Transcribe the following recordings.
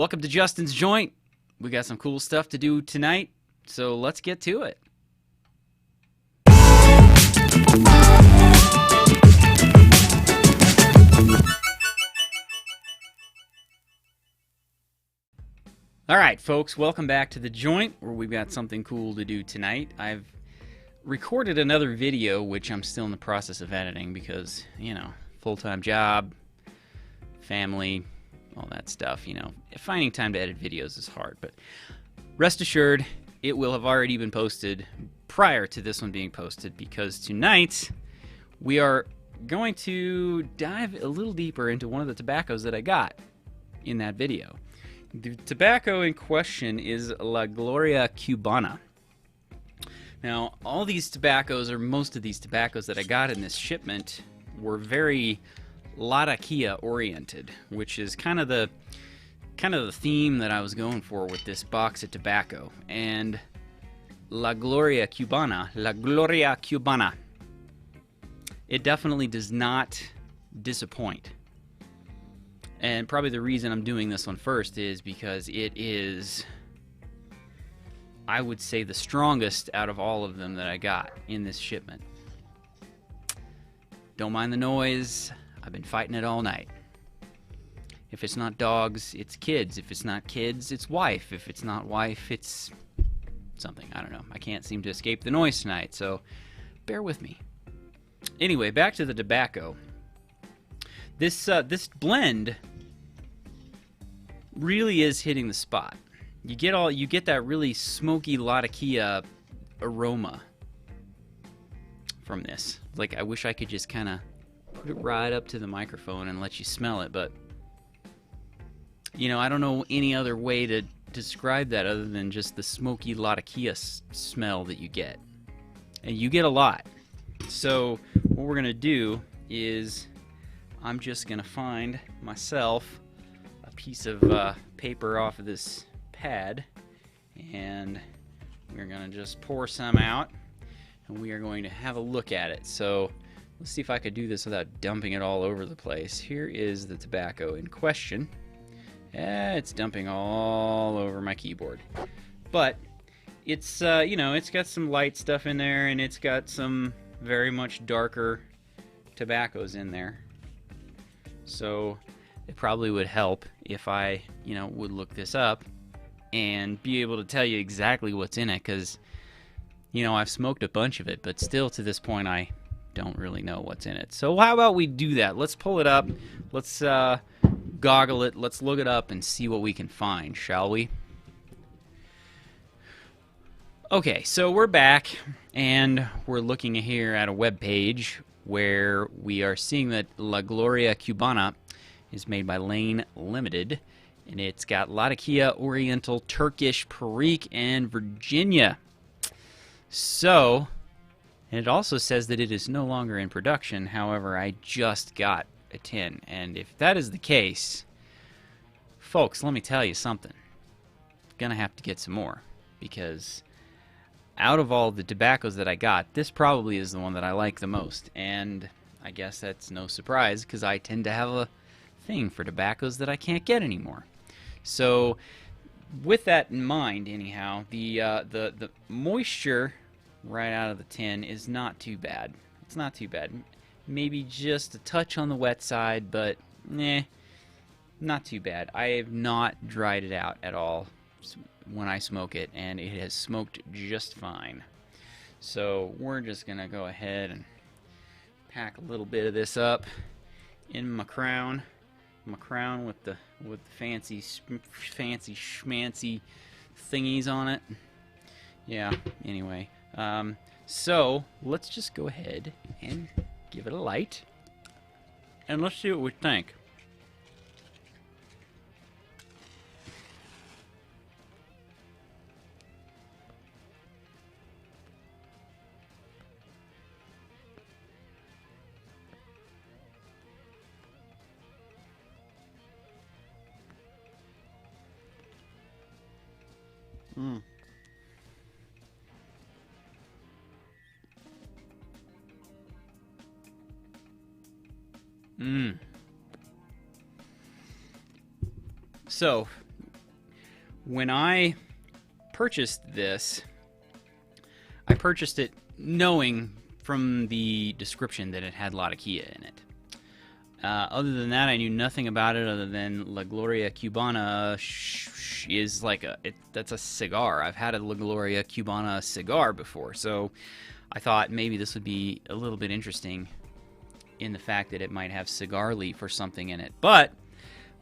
Welcome to Justin's Joint. We got some cool stuff to do tonight, so let's get to it. All right, folks, welcome back to The Joint, where we've got something cool to do tonight. I've recorded another video, which I'm still in the process of editing because, you know, full-time job, family, all that stuff, you know. Finding time to edit videos is hard, but rest assured, it will have already been posted prior to this one being posted, because tonight we are going to dive a little deeper into one of the tobaccos that I got in that video. The tobacco in question is La Gloria Cubana. Now, all these tobaccos, or most of these tobaccos that I got in this shipment, were very Latakia oriented, which is kind of the theme that I was going for with this box of tobacco. And La Gloria Cubana, it definitely does not disappoint. And probably the reason I'm doing this one first is because it is, I would say, the strongest out of all of them that I got in this shipment. Don't mind the noise. I've been fighting it all night. If it's not dogs, it's kids. If it's not kids, it's wife. If it's not wife, it's something. I don't know. I can't seem to escape the noise tonight, so bear with me. Anyway, back to the tobacco. This blend really is hitting the spot. You get that really smoky Latakia aroma from this. Like, I wish I could just kind of put it right up to the microphone and let you smell it, but you know, I don't know any other way to describe that other than just the smoky Latakia smell that you get. And you get a lot. So what we're gonna do is I'm just gonna find myself a piece of paper off of this pad, and we're gonna just pour some out, and we are going to have a look at it. So let's see if I could do this without dumping it all over the place. Here is the tobacco in question. It's dumping all over my keyboard, but it's you know, it's got some light stuff in there, and it's got some very much darker tobaccos in there. So it probably would help if I, you know, would look this up and be able to tell you exactly what's in it, because, you know, I've smoked a bunch of it, but still to this point I don't really know what's in it. So how about we do that? Let's pull it up. Let's goggle it. Let's look it up and see what we can find, shall we? Okay, so we're back, and we're looking here at a web page where we are seeing that La Gloria Cubana is made by Lane Limited, and it's got Latakia, Oriental, Turkish, Perique, and Virginia. So, and it also says that it is no longer in production. However, I just got a tin, and if that is the case, folks, let me tell you something. Gonna have to get some more, because out of all the tobaccos that I got, this probably is the one that I like the most. And I guess that's no surprise, because I tend to have a thing for tobaccos that I can't get anymore. So with that in mind, anyhow, the moisture right out of the tin is not too bad. It's not too bad. Maybe just a touch on the wet side, but not too bad. I have not dried it out at all when I smoke it, and it has smoked just fine. So we're just gonna go ahead and pack a little bit of this up in my crown with the fancy schmancy thingies on it. Yeah, anyway, so let's just go ahead and give it a light, and let's see what we think. So, when I purchased this, I purchased it knowing from the description that it had Latakia in it. Other than that, I knew nothing about it other than La Gloria Cubana is like that's a cigar. I've had a La Gloria Cubana cigar before, so I thought maybe this would be a little bit interesting in the fact that it might have cigar leaf or something in it. But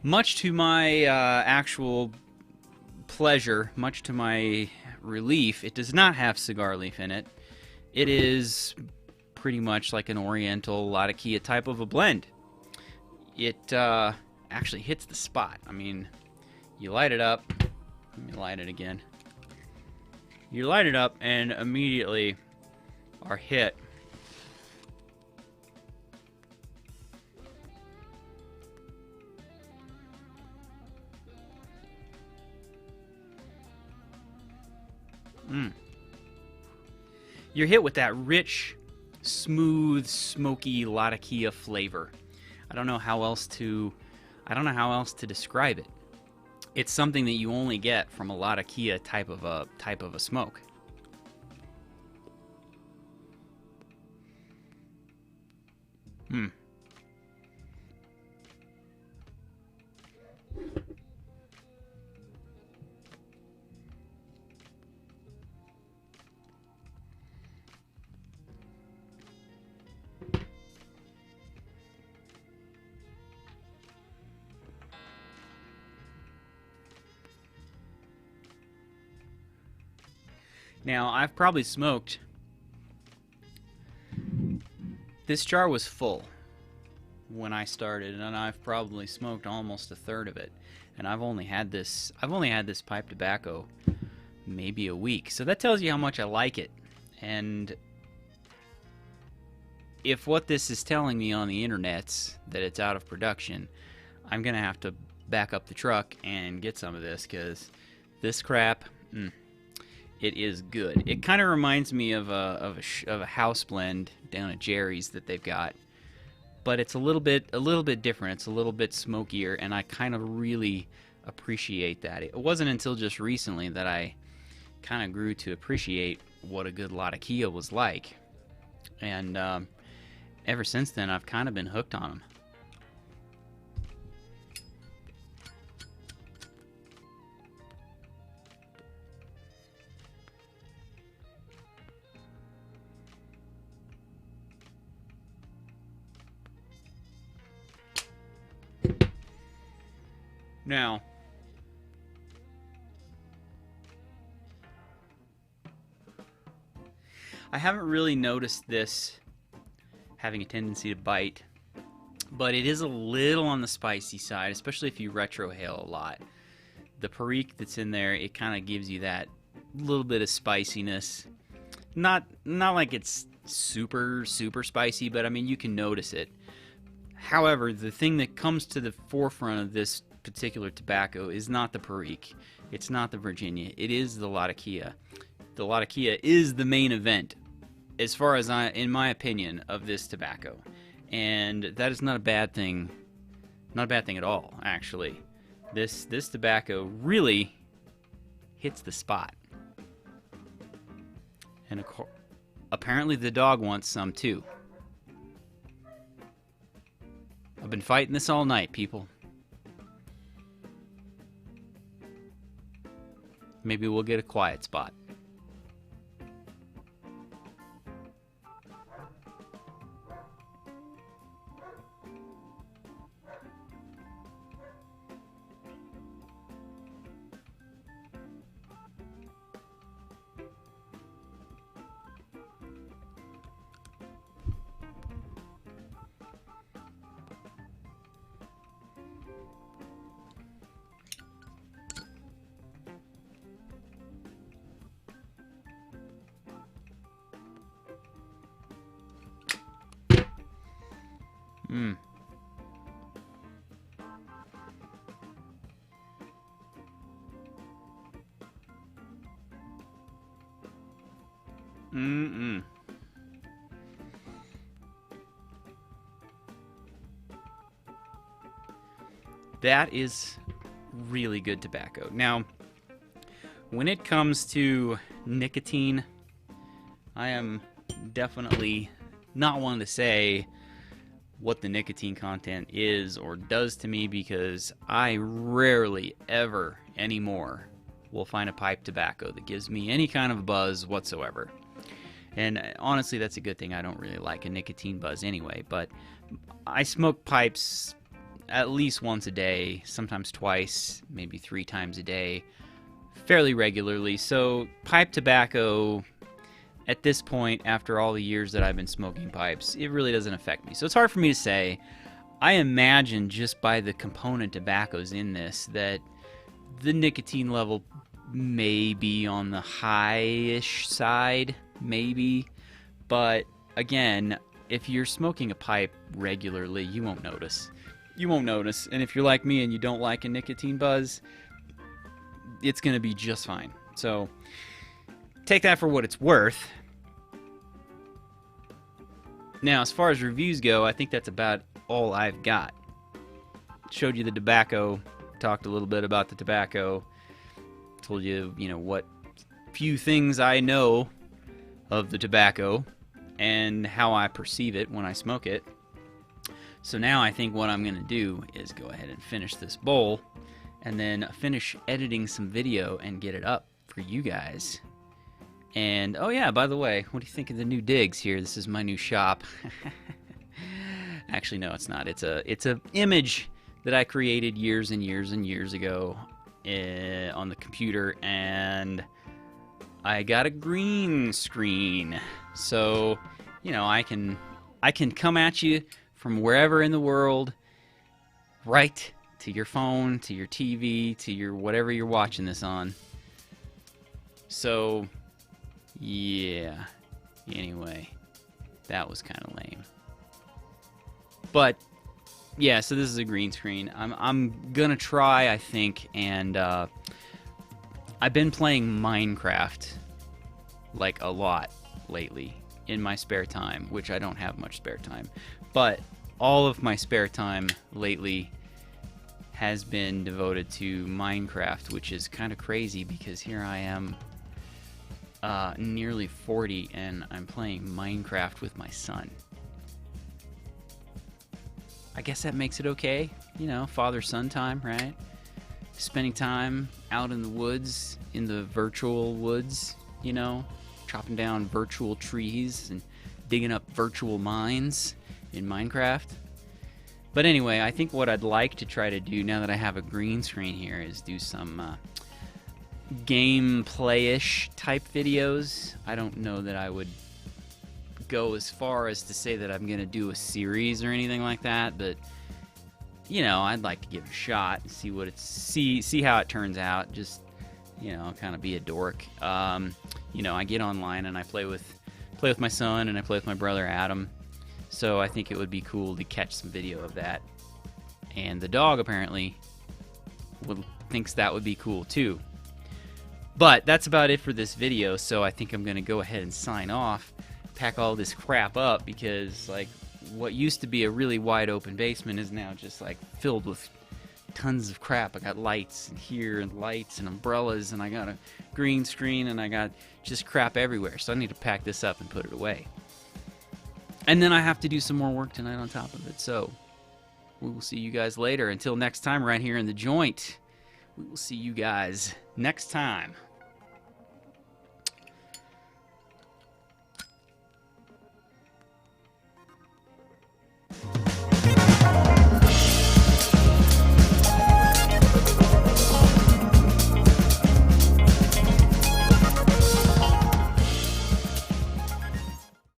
much to my actual pleasure, much to my relief, it does not have cigar leaf in it. It is pretty much like an Oriental Latakia type of a blend. It actually hits the spot. I mean, you light it up. Let me light it again. You light it up and immediately are hit You're hit with that rich, smooth, smoky Latakia flavor. I don't know how else to describe it. It's something that you only get from a Latakia type of a smoke. Now, I've probably smoked... This jar was full when I started, and I've probably smoked almost a third of it. And I've only had this pipe tobacco maybe a week. So that tells you how much I like it. And if what this is telling me on the internet's that it's out of production, I'm going to have to back up the truck and get some of this, because this crap... It is good. It kind of reminds me of a house blend down at Jerry's that they've got, but it's a little bit different. It's a little bit smokier, and I kind of really appreciate that. It wasn't until just recently that I kind of grew to appreciate what a good Latakia was like, and ever since then I've kind of been hooked on them. Now, I haven't really noticed this having a tendency to bite, but it is a little on the spicy side, especially if you retrohale a lot. The Perique that's in there, it kind of gives you that little bit of spiciness. Not like it's super spicy, but I mean, you can notice it. However, the thing that comes to the forefront of this particular tobacco is not the Perique. It's not the Virginia. It is the Latakia. The Latakia is the main event, as far as in my opinion, of this tobacco. And that is not a bad thing. Not a bad thing at all, actually. This tobacco really hits the spot. And apparently the dog wants some too. I've been fighting this all night, people. Maybe we'll get a quiet spot. That is really good tobacco. Now, when it comes to nicotine, I am definitely not one to say what the nicotine content is or does to me, because I rarely ever anymore will find a pipe tobacco that gives me any kind of buzz whatsoever. And honestly, that's a good thing. I don't really like a nicotine buzz anyway, but I smoke pipes at least once a day, sometimes twice, maybe 3 times a day, fairly regularly. So pipe tobacco, at this point, after all the years that I've been smoking pipes, it really doesn't affect me. So it's hard for me to say. I imagine just by the component tobaccos in this that the nicotine level may be on the high-ish side, maybe. But again, if you're smoking a pipe regularly, you won't notice. You won't notice. And if you're like me and you don't like a nicotine buzz, it's going to be just fine. So take that for what it's worth. Now, as far as reviews go, I think that's about all I've got. Showed you the tobacco, talked a little bit about the tobacco, told you, what few things I know of the tobacco and how I perceive it when I smoke it. So now I think what I'm going to do is go ahead and finish this bowl and then finish editing some video and get it up for you guys. And, oh yeah, by the way, what do you think of the new digs here? This is my new shop. Actually, no, it's not. It's a image that I created years and years and years ago on the computer, and I got a green screen. So, I can come at you from wherever in the world, right to your phone, to your TV, to your whatever you're watching this on. So, yeah. Anyway, that was kind of lame. But yeah, so this is a green screen. I'm gonna try, I think, and I've been playing Minecraft like a lot lately in my spare time, which I don't have much spare time. But all of my spare time lately has been devoted to Minecraft, which is kind of crazy because here I am, nearly 40, and I'm playing Minecraft with my son. I guess that makes it okay, father-son time, right? Spending time out in the woods, in the virtual woods, chopping down virtual trees and digging up virtual mines in Minecraft. But anyway, I think what I'd like to try to do now that I have a green screen here is do some gameplay-ish type videos. I don't know that I would go as far as to say that I'm gonna do a series or anything like that, but I'd like to give it a shot and see what see how it turns out. Just kind of be a dork. I get online and I play with my son and I play with my brother Adam. So I think it would be cool to catch some video of that. And the dog apparently thinks that would be cool too. But that's about it for this video, so I think I'm going to go ahead and sign off, pack all this crap up, because what used to be a really wide open basement is now just filled with tons of crap. I got lights in here and lights and umbrellas, and I got a green screen, and I got just crap everywhere. So I need to pack this up and put it away. And then I have to do some more work tonight on top of it. So we will see you guys later. Until next time, right here in the joint, we will see you guys next time.